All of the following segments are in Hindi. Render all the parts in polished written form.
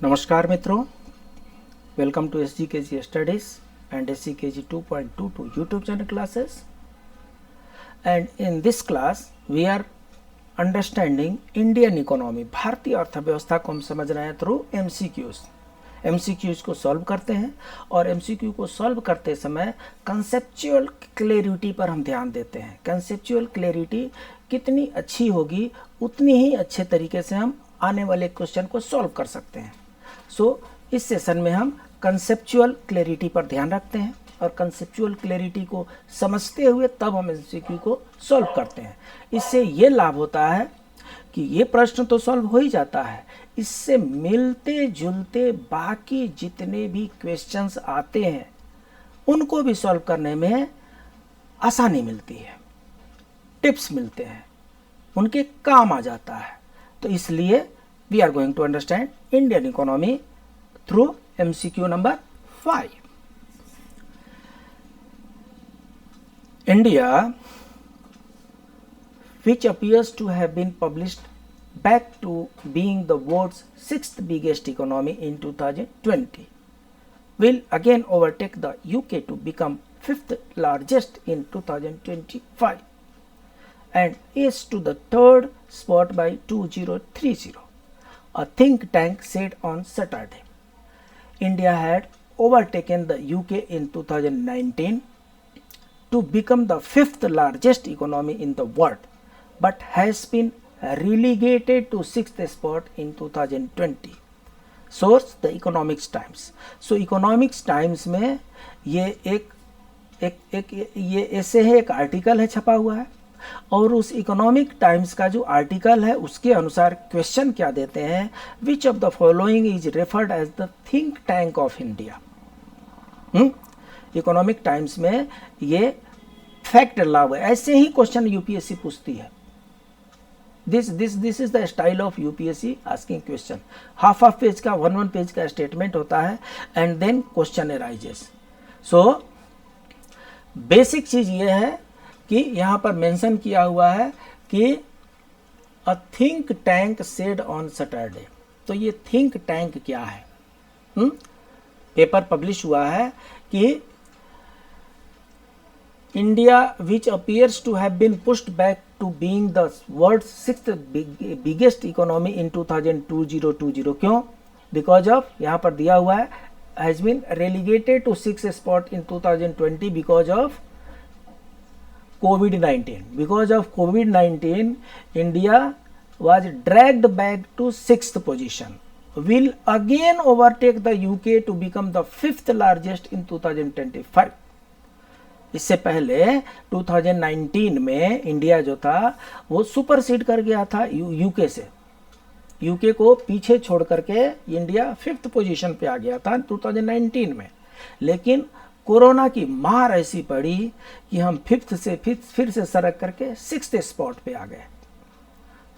नमस्कार मित्रों, welcome to SGKG studies and SGKG 2.22 YouTube channel classes. And in this class we are understanding Indian economy, भारतीय अर्थव्यवस्था को हम समझ रहे हैं थ्रू MCQs को सॉल्व करते हैं और MCQ को सॉल्व करते समय कंसेप्चुअल क्लैरिटी पर हम ध्यान देते हैं। कंसेप्चुअल क्लैरिटी कितनी अच्छी होगी उतनी ही अच्छे तरीके से हम आने वाले क्वेश्चन को सॉल्व कर सकते हैं। इस सेशन में हम कंसेप्चुअल क्लैरिटी पर ध्यान रखते हैं और कंसेप्चुअल क्लैरिटी को समझते हुए तब हम MCQ को सॉल्व करते हैं। इससे ये लाभ होता है कि ये प्रश्न तो सॉल्व हो ही जाता है, इससे मिलते जुलते बाकी जितने भी क्वेश्चंस आते हैं उनको भी सॉल्व करने में आसानी मिलती है, टिप्स मिलते हैं, उनके काम आ जाता है। तो इसलिए we are going to understand Indian economy through MCQ number 5. India, which appears to have been published back to being the world's 6th biggest economy in 2020, will again overtake the UK to become 5th largest in 2025 and is to the 3rd spot by 2030. A think tank said on Saturday. India had overtaken the UK in 2019 to become the 5th largest economy in the world, but has been relegated to 6th spot in 2020. Source The Economics Times. So Economics Times में ये ये ऐसे है, एक आर्टिकल है छपा हुआ है और उस इकोनॉमिक टाइम्स का जो आर्टिकल है उसके अनुसार क्वेश्चन क्या देते हैं, which of the following is referred as the think tank of India. Economic Times में ये फैक्ट डाला हुआ है। ऐसे ही क्वेश्चन यूपीएससी पूछती है। This is the style of UPSC asking question. Half page का वन पेज का स्टेटमेंट होता है and then question arises. So basic चीज ये है कि यहाँ पर मेंशन किया हुआ है कि a think tank said on Saturday. तो ये थिंक टैंक क्या है? पेपर पब्लिश हुआ है कि India which appears to have been pushed back to being the world's 6th biggest economy in 2020। क्यों? बिकॉज ऑफ, यहाँ पर दिया हुआ है, has been relegated to 6th spot in 2020 because of COVID-19. Because of COVID-19, India was dragged back to 6th position. Will again overtake the UK to become the 5th largest in 2025. इससे पहले 2019 में इंडिया जो था वो सुपरसीड कर गया था यूके से। यूके को पीछे छोड़ करके इंडिया 5th पोजीशन पे आ गया था 2019 में, लेकिन कोरोना की मार ऐसी पड़ी कि हम 5th से फिर से सरक करके 6th स्पॉट पे आ गए।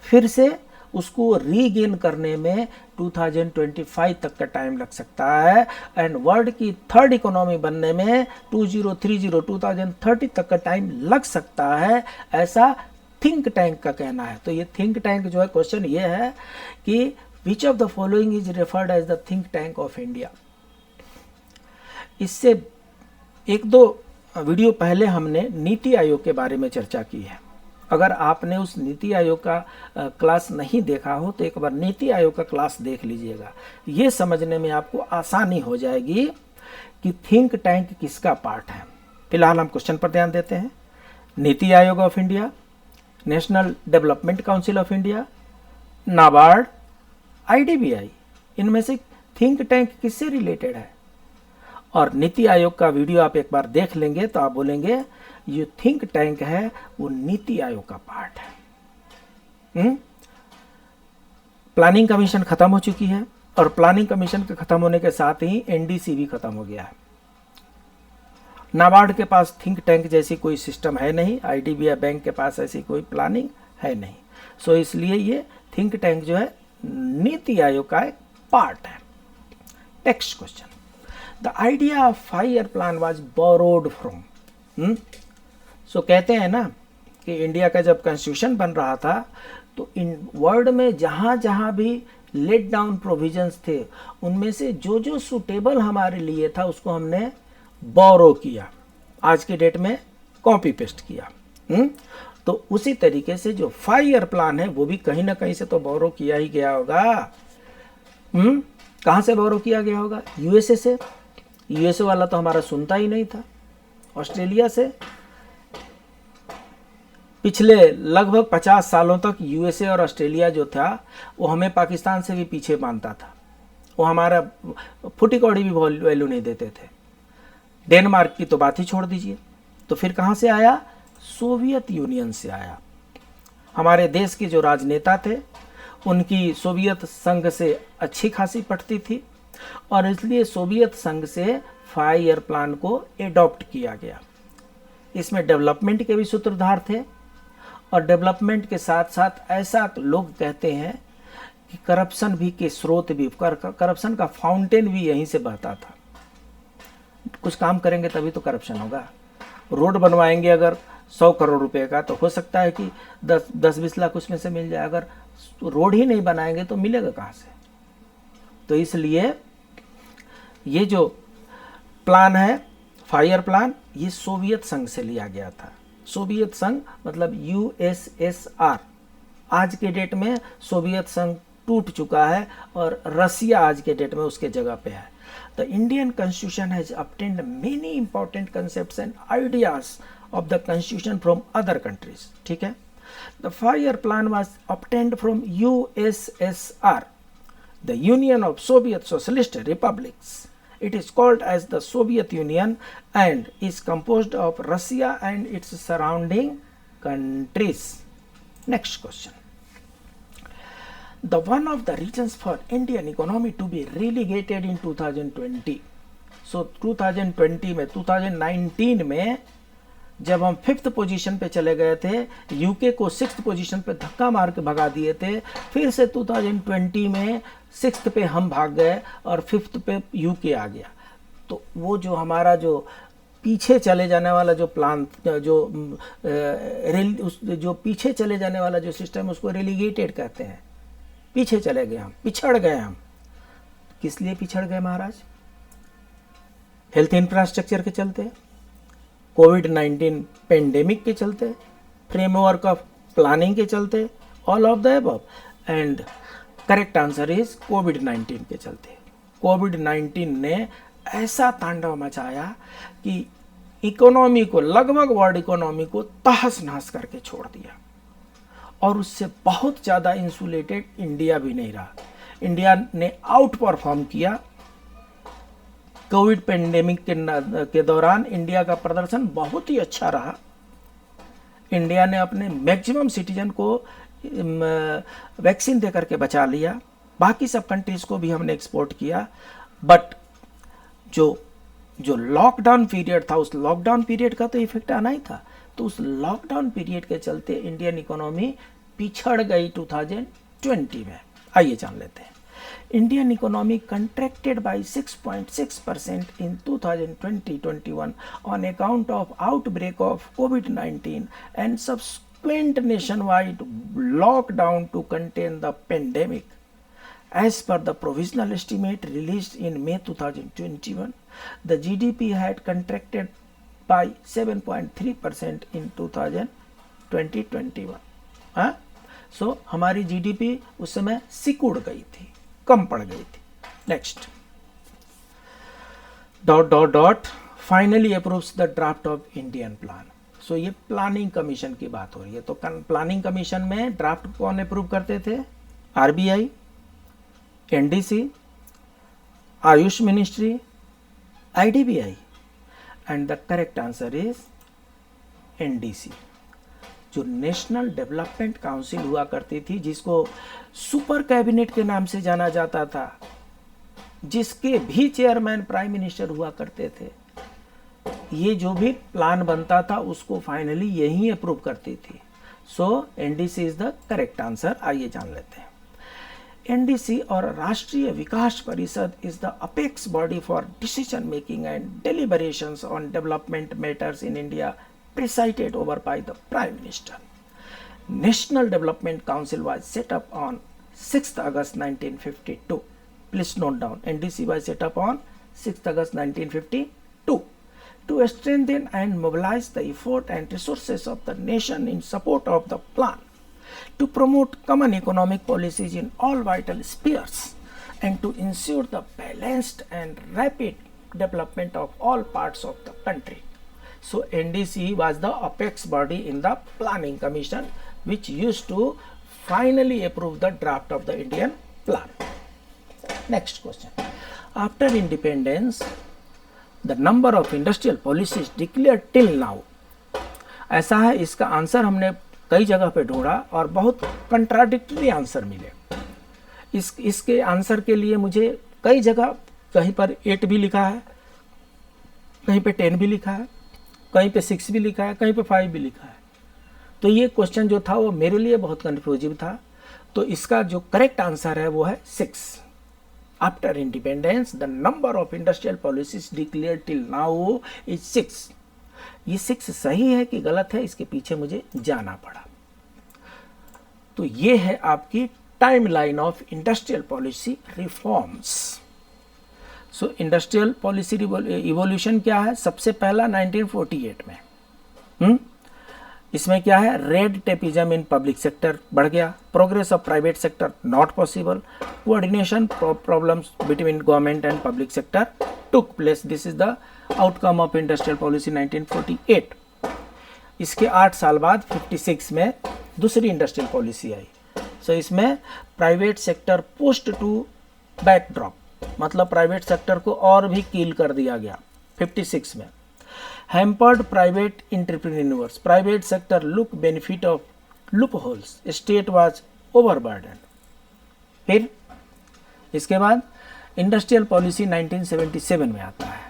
फिर से उसको रीगेन करने में 2025 तक का टाइम लग सकता है एंड वर्ल्ड की 3rd इकोनॉमी बनने में 2030 तक का टाइम लग सकता है, ऐसा थिंक टैंक का कहना है। तो ये थिंक टैंक जो है, क्वेश्चन ये है कि which of the following is referred as the think tank of India. इससे एक दो वीडियो पहले हमने नीति आयोग के बारे में चर्चा की है। अगर आपने उस नीति आयोग का क्लास नहीं देखा हो तो एक बार नीति आयोग का क्लास देख लीजिएगा। ये समझने में आपको आसानी हो जाएगी कि थिंक टैंक किसका पार्ट है। फिलहाल हम क्वेश्चन पर ध्यान देते हैं। NITI Aayog of India, national development council of India, NABARD, IDBI, इनमें से थिंक टैंक किससे रिलेटेड है? और नीति आयोग का वीडियो आप एक बार देख लेंगे तो आप बोलेंगे ये थिंक टैंक है वो नीति आयोग का पार्ट है। प्लानिंग कमीशन खत्म हो चुकी है और प्लानिंग कमीशन के खत्म होने के साथ ही NDC भी खत्म हो गया है। नाबार्ड के पास थिंक टैंक जैसी कोई सिस्टम है नहीं, IDBI बैंक के पास ऐसी कोई प्लानिंग है नहीं। सो इसलिए ये थिंक टैंक जो है नीति आयोग का एक पार्ट है। Next question, the idea of 5-year plan was borrowed from. So कहते हैं ना कि इंडिया का जब कॉन्स्टिट्यूशन बन रहा था तो इन वर्ल्ड में जहाँ जहाँ भी लेट डाउन प्रोविजंस थे, उनमें से जो जो सुटेबल हमारे लिए था उसको हमने बोरो किया, आज के डेट में कॉपी पेस्ट किया। तो उसी तरीके से जो 5 ईयर प्लान है वो भी कहीं ना कहीं से तो बोरो किया ही गया होगा। कहाँ से बोरो किया गया होगा? यूएसए से। यूएसए वाला तो हमारा सुनता ही नहीं था। ऑस्ट्रेलिया से। पिछले लगभग 50 सालों तक यूएसए और ऑस्ट्रेलिया जो था वो हमें पाकिस्तान से भी पीछे मानता था, वो हमारा फुटी कौड़ी भी वैल्यू नहीं देते थे। डेनमार्क की तो बात ही छोड़ दीजिए। तो फिर कहाँ से आया? सोवियत यूनियन से आया। हमारे देश के जो राजनेता थे उनकी सोवियत संघ से अच्छी खासी पटती थी और इसलिए सोवियत संघ से 5 ईयर प्लान को एडॉप्ट किया गया। इसमें डेवलपमेंट के भी सूत्रधार थे और डेवलपमेंट के साथ साथ ऐसा लोग कहते हैं कि करप्शन भी के स्रोत भी, करप्शन का फाउंटेन भी यहीं से बहता था। कुछ काम करेंगे तभी तो करप्शन होगा। रोड बनवाएंगे अगर 100 करोड़ रुपए का, तो हो सकता है कि 10-20 लाख उसमें से मिल जाए। अगर रोड ही नहीं बनाएंगे तो मिलेगा कहाँ से? तो इसलिए ये जो प्लान है 5 ईयर प्लान, ये सोवियत संघ से लिया गया था। सोवियत संघ मतलब यूएसएसआर। आज के डेट में सोवियत संघ टूट चुका है और रसिया आज के डेट में उसके जगह पे है। The Indian constitution has obtained many important concepts and ideas of the constitution from other countries. ठीक है। The 5 year plan was obtained from USSR, the Union of Soviet Socialist Republics. It is called as the Soviet Union and is composed of Russia and its surrounding countries. Next question. The one of the reasons for Indian economy to be relegated in 2020. So 2020 में 2019 में जब हम 5th पोजीशन पे चले गए थे, यूके को 6th पोजीशन पे धक्का मार के भगा दिए थे, फिर से 2020 में 6th पे हम भाग गए और 5th पे यूके आ गया। तो वो जो हमारा जो पीछे चले जाने वाला जो प्लान, जो पीछे चले जाने वाला जो सिस्टम, उसको रेलीगेटेड कहते हैं। पीछे चले गए हम, पिछड़ गए हम। किस लिए पिछड़ गए महाराज? हेल्थ इंफ्रास्ट्रक्चर के चलते, कोविड-19 पेंडेमिक के चलते, फ्रेमवर्क ऑफ प्लानिंग के चलते, all of the above. And correct answer is कोविड-19 के चलते। कोविड-19 ने ऐसा तांडव मचाया कि इकोनॉमी को, लगभग वर्ल्ड इकोनॉमी को तहस नहस करके छोड़ दिया और उससे बहुत ज़्यादा इंसुलेटेड इंडिया भी नहीं रहा। इंडिया ने आउट परफॉर्म किया। कोविड पेंडेमिक के दौरान इंडिया का प्रदर्शन बहुत ही अच्छा रहा। इंडिया ने अपने मैक्सिमम सिटीजन को वैक्सीन देकर के बचा लिया। बाकी सब कंट्रीज को भी हमने एक्सपोर्ट किया। बट जो लॉकडाउन पीरियड था, उस लॉकडाउन पीरियड का तो इफेक्ट आना ही था। तो उस लॉकडाउन पीरियड के चलते इंडियन इकोनॉमी पिछड़ गई 2020 में। आइए जान लेते हैं। Indian economy contracted by 6.6% in 2020-21 on account of outbreak of COVID-19 and subsequent nationwide lockdown to contain the pandemic. As per the provisional estimate released in May 2021, the GDP had contracted by 7.3% in 2020-21. So हमारी GDP उस समय सिकुड़ गई थी, कम पड़ गई थी। Next, dot finally approves the draft of Indian plan. So ये प्लानिंग कमीशन की बात हो रही है। तो प्लानिंग कमीशन में ड्राफ्ट कौन अप्रूव करते थे? RBI, NDC, AYUSH ministry, IDBI. And the correct answer is NDC, जो नेशनल डेवलपमेंट काउंसिल हुआ करती थी, जिसको सुपर कैबिनेट के नाम से जाना जाता था, जिसके भी चेयरमैन प्राइम मिनिस्टर हुआ करते थे। ये जो भी प्लान बनता था उसको फाइनली यही अप्रूव करती थी। So NDC is the correct answer. आइए जान लेते हैं। एनडीसी और राष्ट्रीय विकास परिषद is the apex body for decision making and deliberations on development matters in India, presided over by the Prime Minister. National Development Council was set up on 6th August 1952. Please note down, NDC was set up on 6th August 1952 to strengthen and mobilize the effort and resources of the nation in support of the plan, to promote common economic policies in all vital spheres, and to ensure the balanced and rapid development of all parts of the country. So NDC was the apex body in the planning commission, which used to finally approve the draft of the Indian plan. Next question. After independence, the number of industrial policies declared till now. ऐसा है, इसका आंसर हमने कई जगह पे ढूंढा और बहुत कंट्राडिक्टरी आंसर मिले। इसके आंसर के लिए मुझे कई जगह, कहीं पर 8 भी लिखा है, कहीं पे 10 भी लिखा है, कहीं पे 6 भी लिखा है, कहीं पे 5 भी लिखा है। तो ये क्वेश्चन जो था वो मेरे लिए बहुत कंफ्यूजिव था। तो इसका जो करेक्ट आंसर है वो है 6। After independence the number of industrial policies declared till now is 6। ये 6 सही है कि गलत है, इसके पीछे मुझे जाना पड़ा। तो ये है आपकी timeline of industrial policy reforms. So industrial policy evolution क्या है? सबसे पहला 1948 में इसमें क्या है? Red tapism in public sector बढ़ गया, progress of private sector not possible, coordination problems between government and public sector took place. This is the outcome of industrial policy 1948। इसके 8 साल बाद 56 में दूसरी इंडस्ट्रियल पॉलिसी आई। सो इसमें private sector pushed to backdrop, मतलब प्राइवेट सेक्टर को और भी कील कर दिया गया 56 में। Hampered private entrepreneurs, private sector look benefit of loopholes, state was overburden. फिर इसके बाद इंडस्ट्रियल पॉलिसी 1977 में आता है।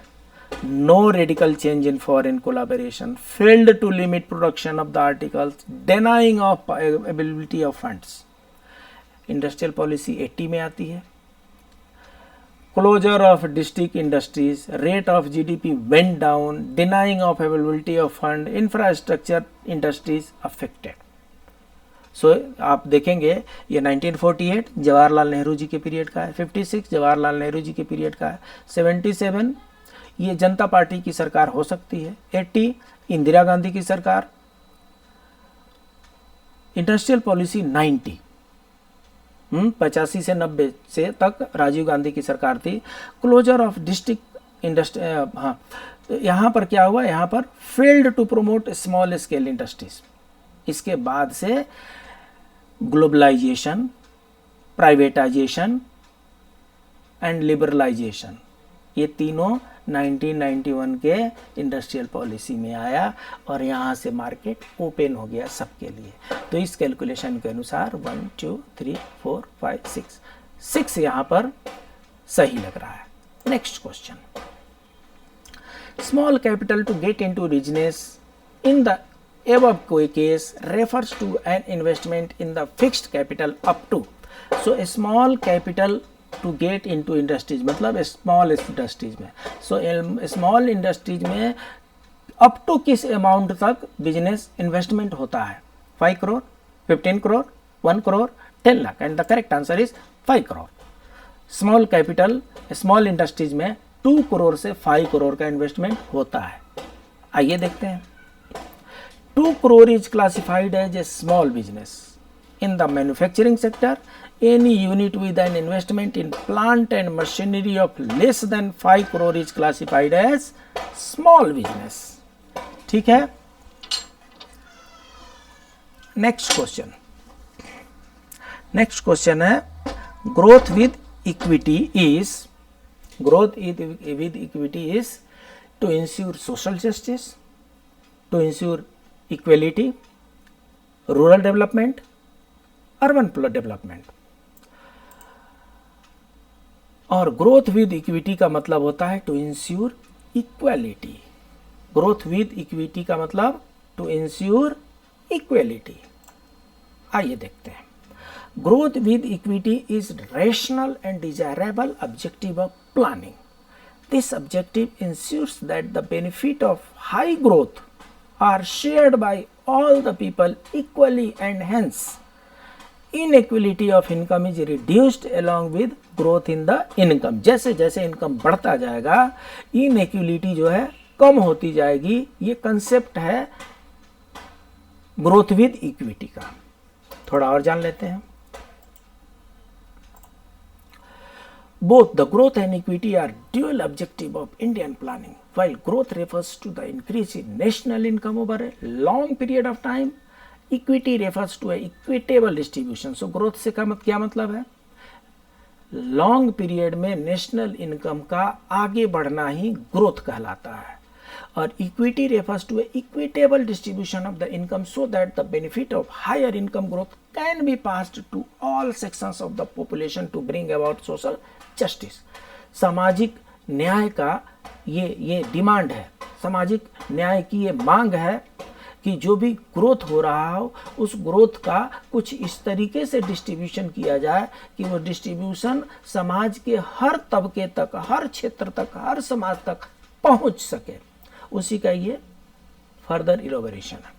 No radical change in foreign collaboration, failed to limit production of the articles, denying of availability of funds. Industrial policy 80 में आती है। Closure of district industries, rate of GDP went down, denying of availability of fund, infrastructure industries affected. So आप देखेंगे ये 1948 जवाहरलाल नेहरू जी के पीरियड का है, 56 जवाहरलाल नेहरू जी के पीरियड का है, 77 ये जनता पार्टी की सरकार हो सकती है, 80 इंदिरा गांधी की सरकार, इंडस्ट्रियल पॉलिसी 90 85 से 90 से तक राजीव गांधी की सरकार थी। क्लोजर ऑफ डिस्ट्रिक्ट इंडस्ट्री, हाँ यहाँ पर क्या हुआ? यहाँ पर failed to promote small scale industries. इसके बाद से ग्लोबलाइजेशन, प्राइवेटाइजेशन एंड लिबरलाइजेशन, ये तीनों 1991 के इंडस्ट्रियल पॉलिसी में आया और यहाँ से मार्केट ओपन हो गया सबके लिए। तो इस कैलकुलेशन के अनुसार 1 2 3 4 5 6 यहाँ पर सही लग रहा है। Next question, small capital to get into business in the above case refers to an investment in the fixed capital up to। so a small capital to get into industries मतलब स्मॉल इंडस्ट्रीज में। सो स्मॉल इंडस्ट्रीज में अप टू किस अमाउंट तक बिजनेस इन्वेस्टमेंट होता है? 5 crore, 15 crore, 1 crore, 10 lakh, and the correct answer is 5 crore. Small capital small industries में 2 करोड़ से 5 करोड़ का इन्वेस्टमेंट होता है। आइए देखते हैं। 2 crore is classified as a small business. In the manufacturing sector, any unit with an investment in plant and machinery of less than 5 crore is classified as small business. ठीक है? Next question. Next question है, growth with equity is to ensure social justice, to ensure equality, rural development, urban development। और ग्रोथ विद इक्विटी का मतलब होता है to ensure equality. Growth with equity का मतलब टू इंश्योर इक्वालिटी। आइए देखते हैं। Growth with equity is rational and desirable objective of planning. This objective ensures that the benefit of high growth are shared by all the people equally, and hence inequality of income is reduced along with growth in the income. जैसे जैसे इनकम बढ़ता जाएगा इनइक्वलिटी जो है कम होती जाएगी। ये कंसेप्ट है ग्रोथ विद इक्विटी का। थोड़ा और जान लेते हैं। Both the growth and equity are dual objective of Indian planning. While growth refers to the increase in national income over a long period of time, equity refers to a equitable distribution. So growth से क्या मतलब है? लॉन्ग पीरियड में नेशनल इनकम का आगे बढ़ना ही ग्रोथ कहलाता है। और equity refers to equitable distribution of the income so that the benefit of higher income growth can be passed to all sections of the population to bring about social justice. सामाजिक न्याय का ये डिमांड है, सामाजिक न्याय की ये मांग है कि जो भी ग्रोथ हो रहा हो उस ग्रोथ का कुछ इस तरीके से डिस्ट्रीब्यूशन किया जाए कि वो डिस्ट्रीब्यूशन समाज के हर तबके तक, हर क्षेत्र तक, हर समाज तक पहुंच सके। उसी का ये फर्दर इलोबरेशन है।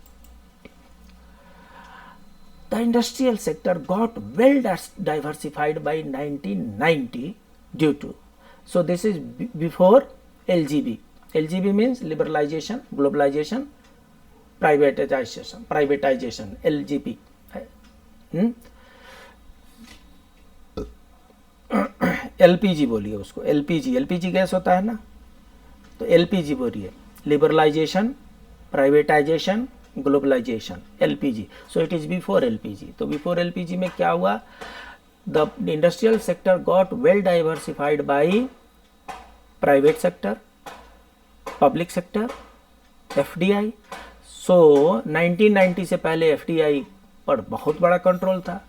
The industrial sector got well diversified by 1990 due to, so this is before LGB. LGB means liberalization, globalization, privatization, LGB. LPG बोलिए उसको, LPG गैस होता है ना, तो LPG बोलिए, liberalisation, privatisation, globalisation, LPG. So it is before LPG. तो बिफोर LPG में क्या हुआ? The industrial sector got well diversified by private sector, public sector, FDI. So 1990 से पहले FDI पर बहुत बड़ा कंट्रोल था,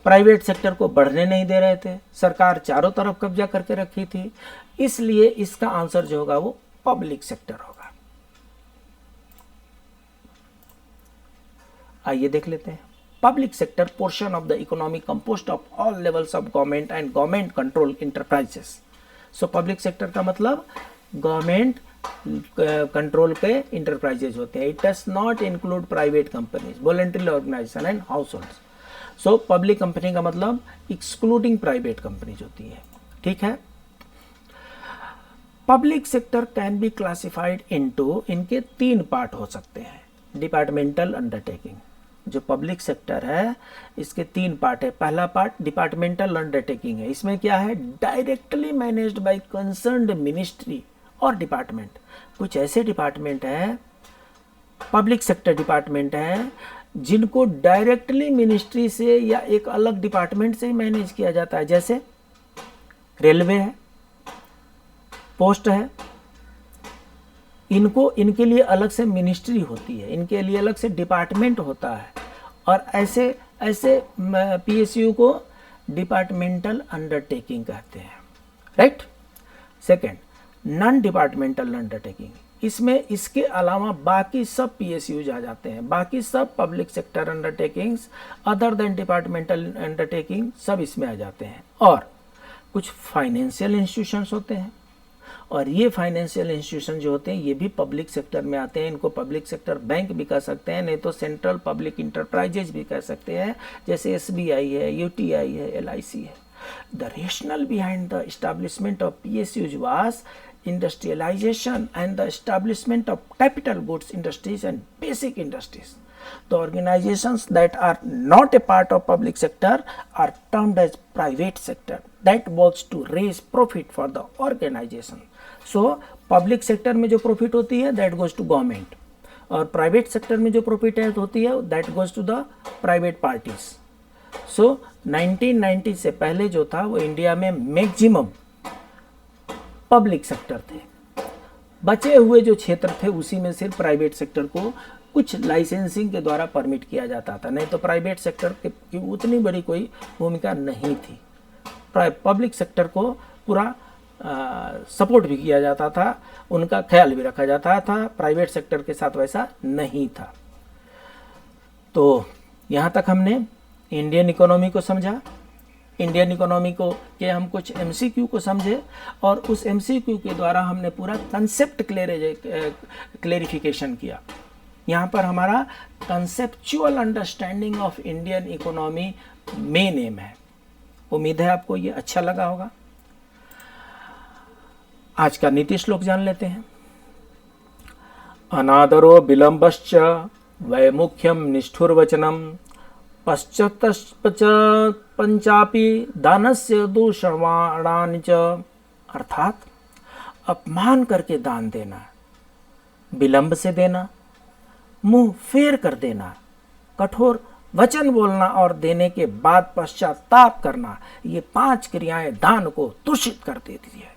प्राइवेट सेक्टर को बढ़ने नहीं दे रहे थे, सरकार चारों तरफ कब्जा करके रखी थी, इसलिए इसका आंसर जो होगा वो पब्लिक सेक्टर होगा। आइए देख लेते हैं। Public sector portion of the economy composed of all levels of government and government control enterprises. So public sector का मतलब गवर्नमेंट कंट्रोल के इंटरप्राइजेज होते हैं। It does not include private companies, voluntary organisation and households. So public company का मतलब एक्सक्लूडिंग प्राइवेट कंपनीज होती है। ठीक है। Public sector can be classified into, इनके 3 पार्ट हो सकते हैं। डिपार्टमेंटल अंडरटेकिंग, जो पब्लिक सेक्टर है इसके 3 पार्ट है। पहला पार्ट डिपार्टमेंटल अंडरटेकिंग है। इसमें क्या है? Directly managed by concerned ministry और डिपार्टमेंट। कुछ ऐसे डिपार्टमेंट है, पब्लिक सेक्टर डिपार्टमेंट है, जिनको डायरेक्टली मिनिस्ट्री से या एक अलग डिपार्टमेंट से मैनेज किया जाता है। जैसे रेलवे है, पोस्ट है, इनके लिए अलग से मिनिस्ट्री होती है, इनके लिए अलग से डिपार्टमेंट होता है। और ऐसे PSU को डिपार्टमेंटल अंडरटेकिंग कहते हैं। Right. Second, non departmental undertaking. इसमें इसके अलावा बाकी सब PSUs आ जाते हैं, बाकी सब public sector undertakings other than departmental undertaking सब इसमें आ जाते हैं। और कुछ फाइनेंशियल इंस्टीट्यूशंस होते हैं, और ये फाइनेंशियल इंस्टीट्यूशन जो होते हैं ये भी पब्लिक सेक्टर में आते हैं। इनको पब्लिक सेक्टर बैंक भी कह सकते हैं, नहीं तो सेंट्रल पब्लिक इंटरप्राइजेज भी कह सकते हैं, जैसे SBI है, UTI है, LIC है। The rational behind the establishment of PSUs was industrialization and the establishment of capital goods industries and basic industries. The organizations that are not a part of public sector are termed as private sector that works to raise profit for the organization. So public sector में जो profit होती है that goes to government, और private sector में जो profit होती है that goes to the private parties. So 1990 से पहले जो था वो इंडिया में मैक्सिमम पब्लिक सेक्टर थे, बचे हुए जो क्षेत्र थे उसी में सिर्फ प्राइवेट सेक्टर को कुछ लाइसेंसिंग के द्वारा परमिट किया जाता था, नहीं तो प्राइवेट सेक्टर की उतनी बड़ी कोई भूमिका नहीं थी। पब्लिक सेक्टर को पूरा सपोर्ट भी किया जाता था, उनका ख्याल भी रखा जाता था, प्राइवेट सेक्टर के साथ वैसा नहीं था। तो यहाँ तक हमने इंडियन इकोनॉमी को समझा। इंडियन इकोनॉमी को के हम कुछ MCQ को समझे, और उस MCQ के द्वारा हमने पूरा कंसेप्ट क्लेरिफिकेशन किया। यहाँ पर हमारा conceptual understanding of Indian economy main M है। उम्मीद है आपको ये अच्छा लगा होगा। आज का नीति श्लोक जान लेते हैं। अनादरो विलंबश्च वैमुख्यम निष्ठुरवचनम पश्चात पंचापि दानस्य दूषणानि च। अर्थात अपमान करके दान देना, विलंब से देना, मुंह फेर कर देना, कठोर वचन बोलना और देने के बाद पश्चाताप करना, ये 5 क्रियाएं दान को दूषित कर देती है।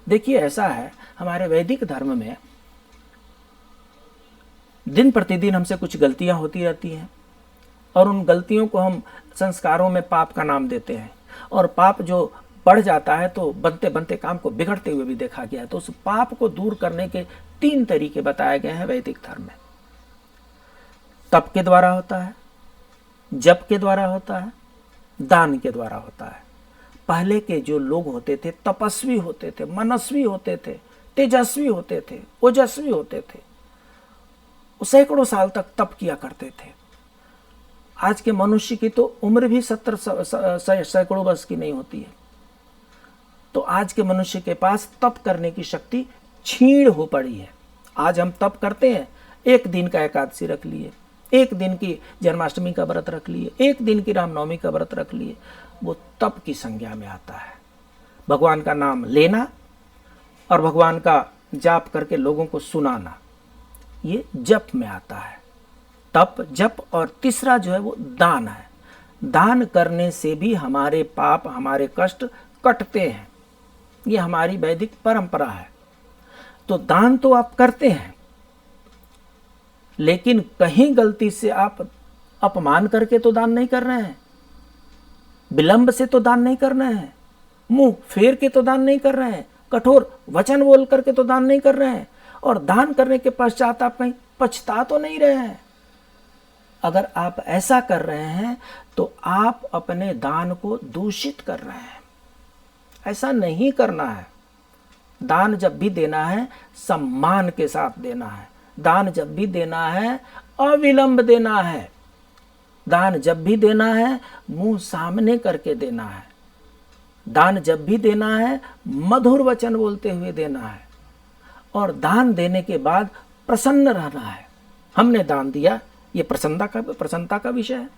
देखिए ऐसा है, हमारे वैदिक धर्म में दिन प्रतिदिन हमसे कुछ गलतियां होती रहती हैं और उन गलतियों को हम संस्कारों में पाप का नाम देते हैं, और पाप जो बढ़ जाता है तो बनते बनते काम को बिगड़ते हुए भी देखा गया है। तो उस पाप को दूर करने के 3 तरीके बताए गए हैं वैदिक धर्म में। तप के द्वारा होता है, जप के द्वारा होता है, दान के द्वारा होता है। पहले के जो लोग होते थे तपस्वी होते थे, मनस्वी होते थे, तेजस्वी होते थे, ओजस्वी होते थे, वो सैकड़ों साल तक तप किया करते थे। आज के मनुष्य की तो उम्र भी 70 सैकड़ों वर्ष की नहीं होती है। तो आज के मनुष्य के पास तप करने की शक्ति क्षीण हो पड़ी है। आज हम तप करते हैं, 1 दिन का एकादशी रख लिए, 1 दिन की जन्माष्टमी का व्रत रख लिए, 1 दिन की रामनवमी का व्रत रख लिए, वो तप की संज्ञा में आता है। भगवान का नाम लेना और भगवान का जाप करके लोगों को सुनाना, ये जप में आता है। तप, जप, और तीसरा जो है वो दान है। दान करने से भी हमारे पाप, हमारे कष्ट कटते हैं। ये हमारी वैदिक परंपरा है। तो दान तो आप करते हैं, लेकिन कहीं गलती से आप अपमान करके तो दान नहीं कर रहे हैं, विलंब से तो दान नहीं कर रहे हैं, मुंह फेर के तो दान नहीं कर रहे हैं, कठोर वचन बोल करके तो दान नहीं कर रहे हैं, और दान करने के पश्चात आप कहीं पछता तो नहीं रहे हैं। अगर आप ऐसा कर रहे हैं तो आप अपने दान को दूषित कर रहे हैं। ऐसा नहीं करना है। दान जब भी देना है सम्मान के साथ देना है। दान जब भी देना है अविलंब देना है। दान जब भी देना है मुंह सामने करके देना है। दान जब भी देना है मधुर वचन बोलते हुए देना है, और दान देने के बाद प्रसन्न रहना है। हमने दान दिया, ये प्रसन्नता का विषय है।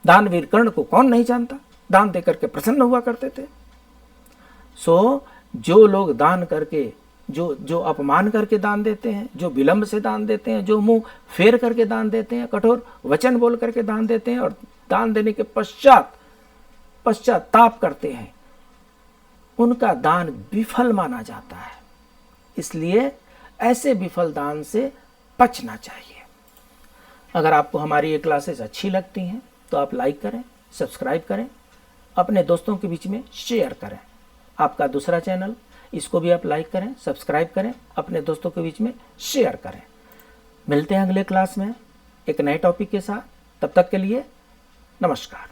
दानवीर कर्ण को कौन नहीं जानता, दान देकर के प्रसन्न हुआ करते थे। सो जो लोग दान करके, जो अपमान करके दान देते हैं, जो विलंब से दान देते हैं, जो मुंह फेर करके दान देते हैं, कठोर वचन बोल करके दान देते हैं, और दान देने के पश्चाताप करते हैं, उनका दान विफल माना जाता है। इसलिए ऐसे विफल दान से बचना चाहिए। अगर आपको हमारी ये क्लासेस अच्छी लगती हैं तो आप लाइक करें, सब्सक्राइब करें, अपने दोस्तों के बीच में शेयर करें। आपका दूसरा चैनल, इसको भी आप लाइक करें, सब्सक्राइब करें, अपने दोस्तों के बीच में शेयर करें। मिलते हैं अगले क्लास में एक नए टॉपिक के साथ। तब तक के लिए नमस्कार।